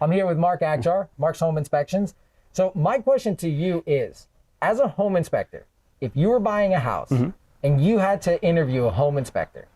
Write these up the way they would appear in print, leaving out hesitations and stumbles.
I'm here with Mark Akjar, Mark's Home Inspections. So my question to you is, as a home inspector, if you were buying a house and you had to interview a home inspector,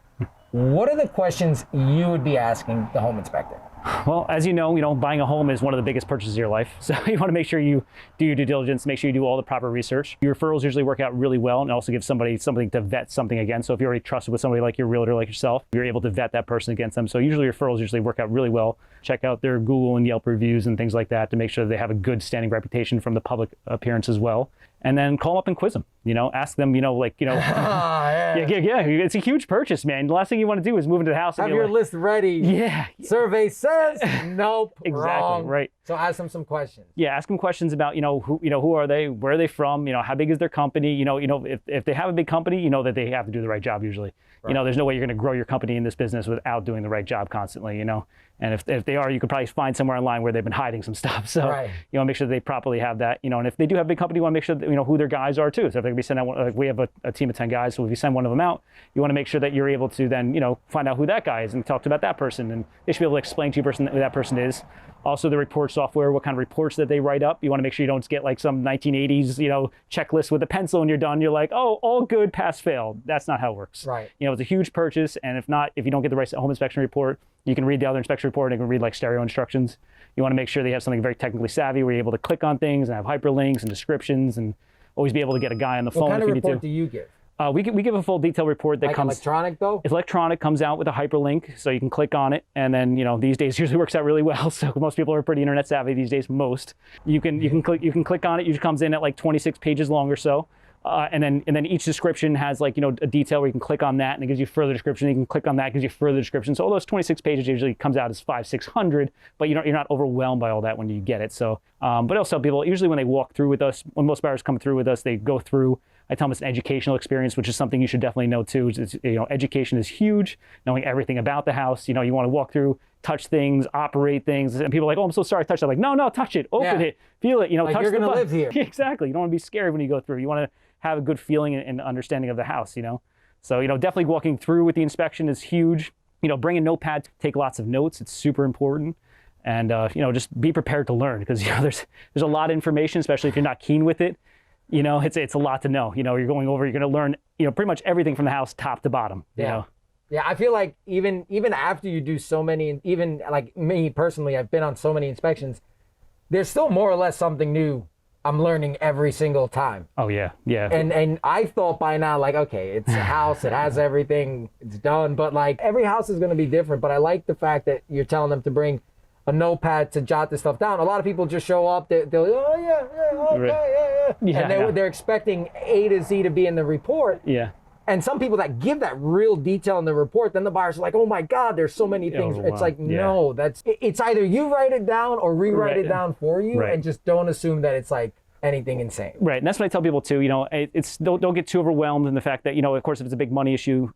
what are the questions you would be asking the home inspector? Well, as you know, buying a home is one of the biggest purchases of your life. So you want to make sure you do your due diligence, make sure you do all the proper research. Your referrals usually work out really well and also give somebody something to vet something against. So if you're already trusted with somebody like your realtor, like yourself, you're able to vet that person against them. So usually referrals usually work out really well. Check out their Google and Yelp reviews and things like that to make sure they have a good standing reputation from the public appearance as well. And then call them up and quiz them, ask them, yeah, it's a huge purchase, man. The last thing you want to do is move into the house. Have your list ready. Yeah. Survey says, nope, exactly, wrong. Right. So ask them some questions. Yeah, ask them questions about, who are they, where are they from, how big is their company, if they have a big company, you know that they have to do the right job usually. Right. There's no way you're going to grow your company in this business without doing the right job constantly, And if they are, you could probably find somewhere online where they've been hiding some stuff. So right. You want to make sure that they properly have that, and if they do have a big company, you want to make sure that, who their guys are too. So if they're going to be sending out, we have a team of 10 guys, so if you send one of them out, you want to make sure that you're able to then, find out who that guy is and talk about that person. And they should be able to explain to you who that person is. Also the report software, what kind of reports that they write up. You want to make sure you don't get like some 1980s, checklist with a pencil and you're done. You're like, oh, all good, pass, fail. That's not how it works. Right. It's a huge purchase. And if you don't get the right home inspection report, you can read the other inspection report and you can read like stereo instructions. You want to make sure they have something very technically savvy where you're able to click on things and have hyperlinks and descriptions and always be able to get a guy on the phone if you need to. What kind of report do you give? We give a full detailed report that comes electronic though? It's electronic, comes out with a hyperlink, so you can click on it, and then these days usually works out really well. So most people are pretty internet savvy these days. Most you can click on it. Usually comes in at like 26 pages long or so, and then each description has like a detail where you can click on that and it gives you further description. You can click on that, it gives you further description. So all those 26 pages usually comes out as 500-600, but you're not overwhelmed by all that when you get it. So, but also people usually when they walk through with us, when most buyers come through with us, they go through. I tell them it's an educational experience, which is something you should definitely know too. Education is huge, knowing everything about the house. You want to walk through, touch things, operate things. And people are like, oh, I'm so sorry I touched that. Like, no, touch it, open it, feel it, like touch you're going to live here. Exactly. You don't want to be scared when you go through. You want to have a good feeling and understanding of the house, So, definitely walking through with the inspection is huge. Bring a notepad, take lots of notes. It's super important. And, just be prepared to learn because, there's a lot of information, especially if you're not keen with it. It's a lot to know. You're going to learn, pretty much everything from the house top to bottom. Yeah. Yeah, I feel like even after you do so many, even like me personally, I've been on so many inspections, there's still more or less something new I'm learning every single time. Oh yeah, yeah. And I thought by now, like, okay, it's a house, it has everything, it's done, but like every house is going to be different. But I like the fact that you're telling them to bring a notepad to jot this stuff down. A lot of people just show up, they'll oh yeah, okay, yeah. And they're expecting A to Z to be in the report. Yeah. And some people that give that real detail in the report, then the buyers are like, oh my God, there's so many things. It's like, no, it's either you write it down or rewrite it down for you, and just don't assume that it's like anything insane. Right, and that's what I tell people too. It's don't get too overwhelmed in the fact that of course, if it's a big money issue,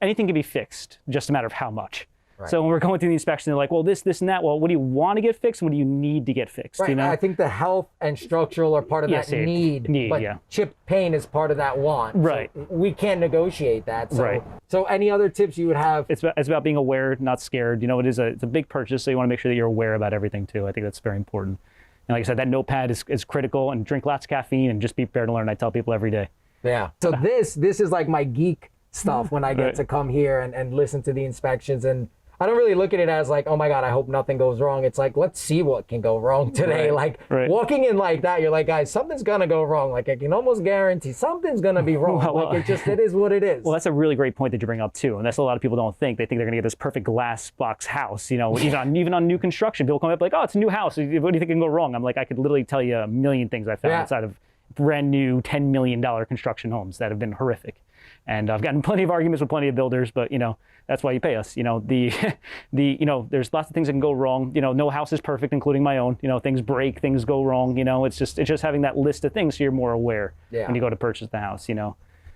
anything can be fixed, just a matter of how much. Right. So when we're going through the inspection, they're like, well, this, and that. Well, what do you want to get fixed? And what do you need to get fixed? Right. I think the health and structural are part of that need, but chip paint is part of that want. Right. So we can't negotiate that. So, right. So any other tips you would have? It's about being aware, not scared. It's a big purchase, so you want to make sure that you're aware about everything too. I think that's very important. And like I said, that notepad is critical, and drink lots of caffeine and just be prepared to learn. I tell people every day. Yeah. So this is like my geek stuff when I get to come here and listen to the inspections. And I don't really look at it as like, oh my God, I hope nothing goes wrong. It's like, let's see what can go wrong today. Walking in like that, you're like, guys, something's gonna go wrong. Like I can almost guarantee something's gonna be wrong. It is what it is. Well, that's a really great point that you bring up too. And that's a lot of people don't think. They think they're gonna get this perfect glass box house, even on new construction. People come up like, oh, it's a new house. What do you think can go wrong? I'm like, I could literally tell you a million things I found outside of brand new $10 million construction homes that have been horrific. And I've gotten plenty of arguments with plenty of builders, but that's why you pay us. There's lots of things that can go wrong. No house is perfect, including my own. Things break, things go wrong. It's just having that list of things so you're more aware when you go to purchase the house.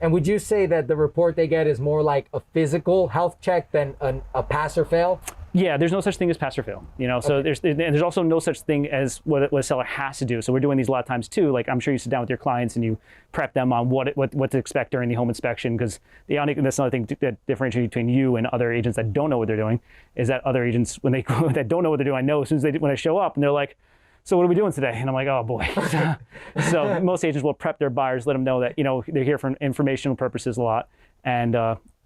And would you say that the report they get is more like a physical health check than a pass or fail? Yeah, there's no such thing as pass or fail. So there's also no such thing as what a seller has to do. So we're doing these a lot of times too. Like I'm sure you sit down with your clients and you prep them on what to expect during the home inspection, because that's another thing that differentiates between you and other agents that don't know what they're doing, is that other agents, when they that don't know what they're doing, I know as soon as when I show up and they're like, so what are we doing today? And I'm like, oh boy. So most agents will prep their buyers, let them know that they're here for informational purposes a lot, and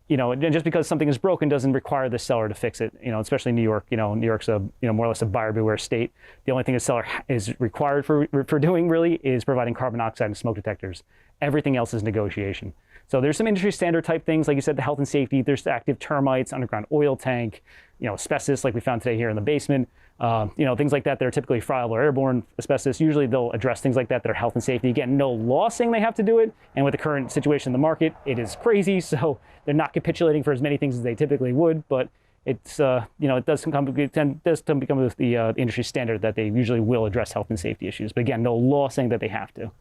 just because something is broken doesn't require the seller to fix it. Especially in New York. New York's a more or less a buyer beware state. The only thing a seller is required for doing really is providing carbon monoxide and smoke detectors. Everything else is negotiation. So there's some industry standard type things, like you said, the health and safety. There's active termites, underground oil tank, asbestos, like we found today here in the basement. Things like that are typically friable or airborne asbestos. Usually they'll address things like that are health and safety. Again, no law saying they have to do it. And with the current situation in the market, it is crazy. So they're not capitulating for as many things as they typically would. But it's, it does become the industry standard that they usually will address health and safety issues. But again, no law saying that they have to.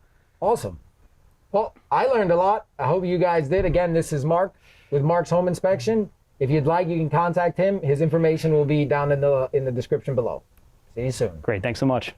Awesome. Well, I learned a lot. I hope you guys did. Again, this is Mark with Mark's Home Inspection. If you'd like, you can contact him. His information will be down in the description below. See you soon. Great. Thanks so much.